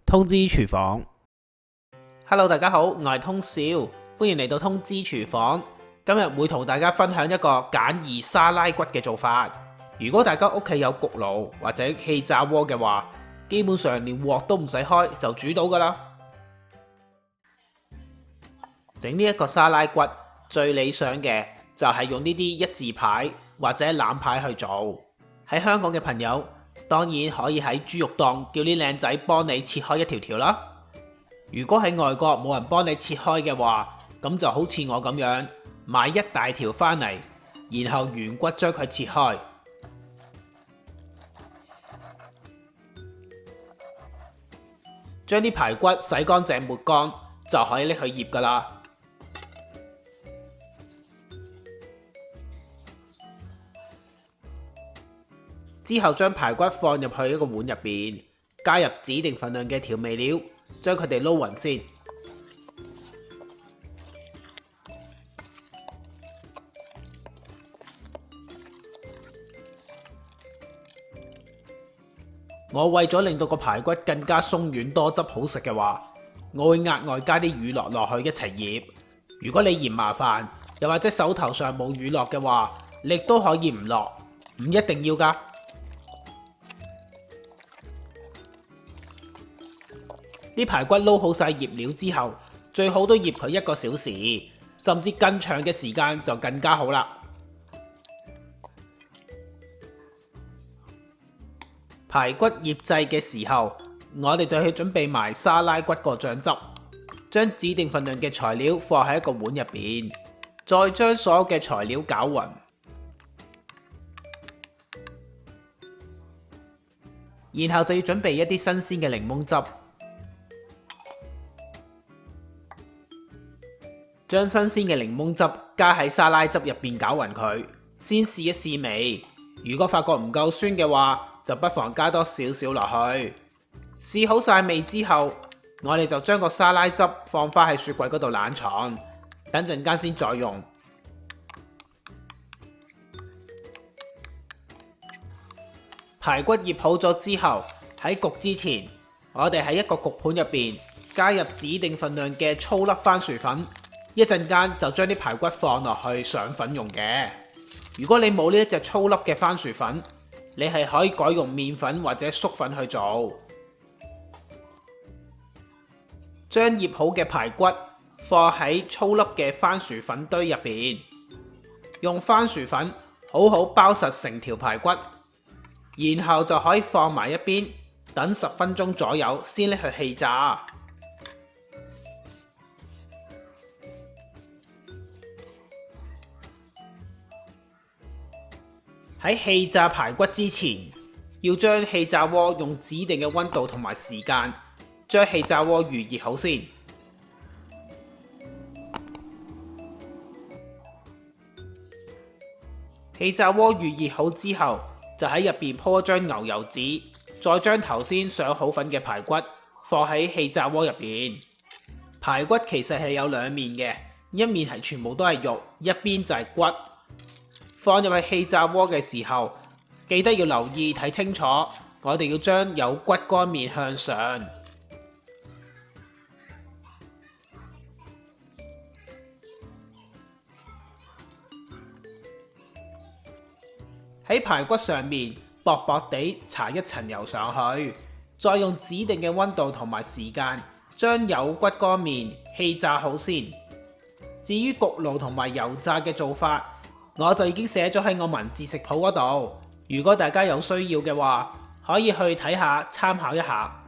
通知廚房。Hello， 大家好，我係通少，歡迎嚟到通知廚房。今日會同大家分享一個簡易沙拉骨嘅做法。如果大家屋企有焗爐或者氣炸鍋嘅話，基本上連鑊都唔使開就煮到噶啦。整呢一個沙拉骨最理想嘅就係用呢啲一字排或者腩排去做。喺香港嘅朋友當然可以喺豬肉檔叫啲靚仔幫你切開一條條啦。如果喺外國冇人幫你切開嘅話，咁就好似我咁樣買一大條返嚟，然後原骨將佢切開。將啲排骨洗乾淨抹乾就可以拎去醃㗎啦。之後將排骨放入去一個碗入邊，加入指定份量嘅調味料，將佢哋撈勻先。我為咗令到個排骨更加鬆軟多汁好食嘅話，我會額外加啲乳酪落去一齊醃。如果你嫌麻煩，又或者手頭上冇乳酪嘅話，你都可以唔落，唔一定要㗎。啲排骨撈好晒醃料之後，最好都醃佢1個小時，甚至更長嘅時間就更加好啦。排骨醃製嘅時候，我哋就去準備埋沙拉骨個醬汁，將指定份量嘅材料放喺一個碗入邊，再將所有嘅材料攪勻，然後就要準備一啲新鮮嘅檸檬汁。將新鮮嘅檸檬汁加喺沙拉汁入邊攪勻佢，先試一試味。如果發覺唔夠酸嘅話，就不妨加多少少落去。試好晒味之後，我哋就將個沙拉汁放返喺雪櫃嗰度冷藏，等陣間先再用。排骨醃好咗之後，喺焗之前，我哋喺一個焗盤入邊加入指定份量嘅粗粒番薯粉。一陣間就將啲排骨放落去上粉用嘅。如果你冇呢一隻粗粒嘅番薯粉，你係可以改用麵粉或者粟粉去做。將醃好嘅排骨放喺粗粒嘅番薯粉堆入邊，用番薯粉好好包實成條排骨，然後就可以放埋一邊，等10分鐘左右先拎去氣炸。喺氣炸排骨之前，要將氣炸鍋用指定嘅溫度同埋時間，將氣炸鍋預熱好先。氣炸鍋預熱好之後，就喺入邊鋪一張牛油紙，再將頭先上好粉嘅排骨放喺氣炸鍋入邊。排骨其實係有兩面嘅，一面係全部都係肉，一邊就係骨。放入去氣炸鍋嘅時候，記得要留意睇清楚，我哋要將有骨嗰面向上。喺排骨上面薄薄地搽一層油上去，再用指定嘅溫度同埋時間，將有骨嗰面氣炸好先。至於焗爐同埋油炸嘅做法，我就已經寫咗喺我文字食譜嗰度，如果大家有需要嘅話，可以去睇下參考一下。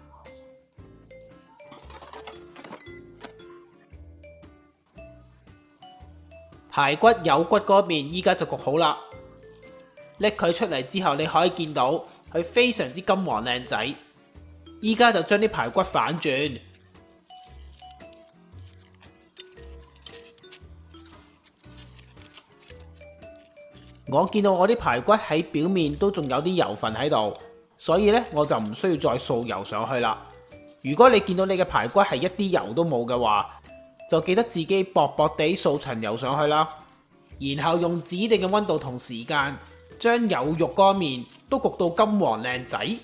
排骨有骨嗰面依家就焗好啦，拎佢出嚟之後，你可以見到佢非常之金黃靚仔。依家就將啲排骨反轉。我見到我啲排骨喺表面都仲有啲油份喺度，所以呢，我就唔需要再掃油上去啦。如果你見到你嘅排骨係一啲油都冇嘅話，就記得自己薄薄地掃層油上去啦。然後用指定嘅溫度同時間，將有肉嗰面都焗到金黃靚仔。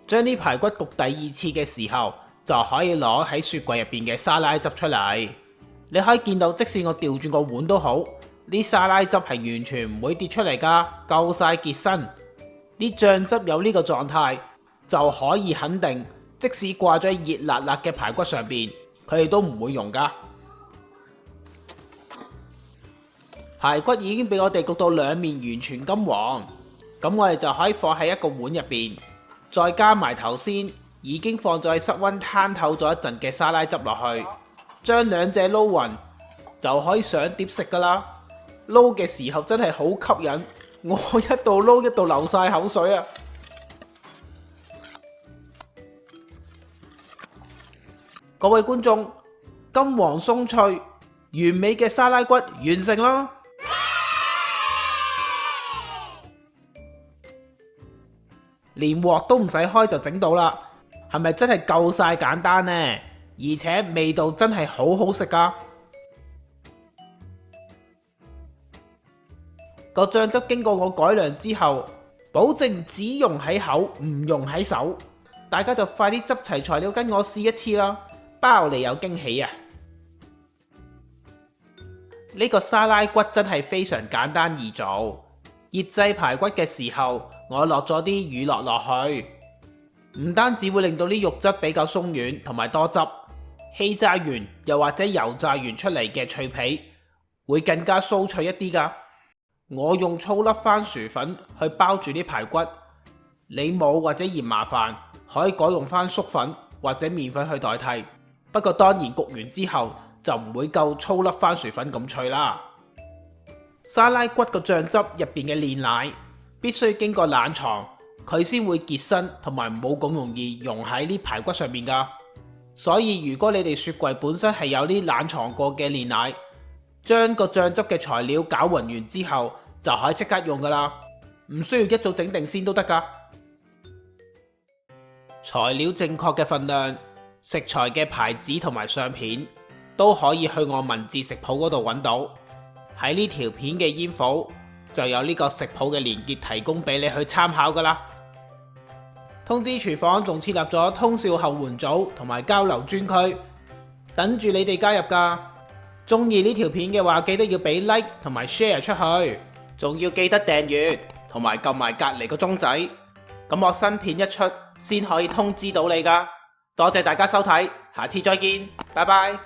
將啲排骨焗第二次嘅時候，就可以攞喺雪櫃入邊嘅沙拉汁出嚟。你可以見到，即使我調轉個碗都好，啲沙拉汁係完全唔會跌出嚟噶，夠晒結身。啲醬汁有呢個狀態，就可以肯定，即使掛咗喺熱辣辣嘅排骨上邊，佢哋都唔會溶噶。排骨已經俾我哋焗到兩面完全金黃，咁我哋就可以放喺一個碗入邊，再加埋頭先已經放咗喺室溫攤透咗一陣嘅沙拉汁落去，將兩者撈勻就可以上碟食噶啦。撈嘅時候真係好吸引，我一度撈一度流晒口水啊！各位觀眾，金黃鬆脆、完美嘅沙拉骨完成啦！連鑊都唔使開就整到啦，係咪真係夠晒簡單呢？而且味道真係好好食噶！個醬汁經過我改良之後，保證只用喺口唔用喺手，大家就快啲執齊材料跟我試一次啦，包你有驚喜啊！呢個沙拉骨真係非常簡單易做。醃製排骨嘅時候，我落咗啲乳酪落去，唔單止會令到啲肉質比較鬆軟同埋多汁，氣炸完又或者油炸完出嚟嘅脆皮會更加酥脆一啲噶。我用粗粒番薯粉去包住啲排骨，你冇或者嫌麻煩，可以改用翻粟粉或者麵粉去代替，不過當然焗完之後就唔會夠粗粒番薯粉咁脆啦。沙拉骨個醬汁入邊嘅煉奶必須經過冷藏，佢先會結身同埋冇咁容易溶喺啲排骨上面噶。所以如果你哋雪櫃本身係有啲冷藏過嘅煉奶，將個醬汁嘅材料攪勻完之後就可以即刻用噶啦，唔需要一早整定先都得噶。材料正確嘅份量、食材嘅牌子同埋相片都可以去我文字食譜嗰度揾到。喺呢條片嘅煙火就有呢個食譜嘅連結提供俾你去參考噶啦。通知廚房仲設立咗通訊後援組同埋交流專區，等住你哋加入噶。中意呢條片嘅話，記得要俾 like 同埋 share 出去，仲要記得訂閱同埋撳埋隔籬個鐘仔，咁我新片一出先可以通知到你噶。多謝大家收睇，下次再見，拜拜。